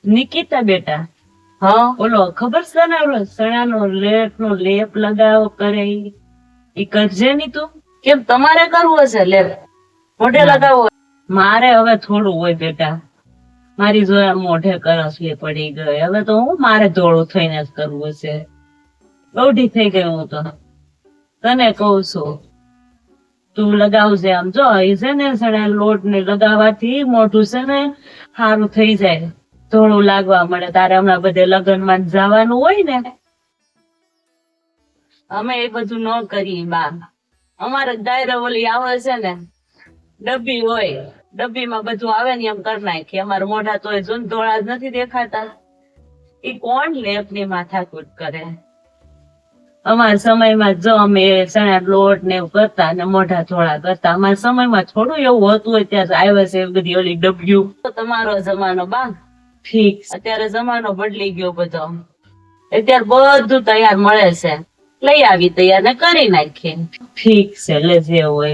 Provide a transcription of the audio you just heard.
નિકિતા બેટા, હા ઓલો ખબર છે ને ઓલો સણાનો લેપ લગાવો કરે ઈ કરજે ની તું. કેમ તમારે કરવું હશે લેપ મોઢે ના. લગાવવું હોય? મારે હવે થોડું હોય બેટા, મારી જોયા મોઢે કરસલી પડી ગઈ, હવે તો હું મારે ધોળું થઈને જ કરવું છે. બહુડી થઈ ગઈ હું તો તને કઉ છું, તું લગાવજે. આમ જો એ છે ને સણા લોટ ને લગાવવાથી મોઢું છે ને સારું થઈ જાય, ધોળું લાગવા મળે. તારે હમણાં બધે લગ્ન માં જવાનું હોય ને, અમે એ બધું ન કરીએ બા. અમારે ડાયરો ઓલી આવે છે ને ડબ્બી હોય, ડબ્બીમાં બધું આવે ને એમ કરી નાખીએ. અમારા મોઢા તો જોન ધોળા જ નથી દેખાતા. એ કોણ લેપ ની માથાકૂટ કરે? અમારા સમયમાં જો અમે ચણા લોટ ને એવું કરતા ને મોઢા ધોળા કરતા. અમારા સમયમાં થોડું એવું હતું, અત્યારે આવ્યા છે એવી બધી ઓલી ડબ્લ્યુ. તમારો જમાનો બા ફિક્સ. અત્યારે જમાનો બદલી ગયો બધો. અત્યારે બધું તૈયાર મળે છે, લઈ આવી તૈયાર ને કરી નાખીએ. ફિક્સ છે, એટલે જે હોય.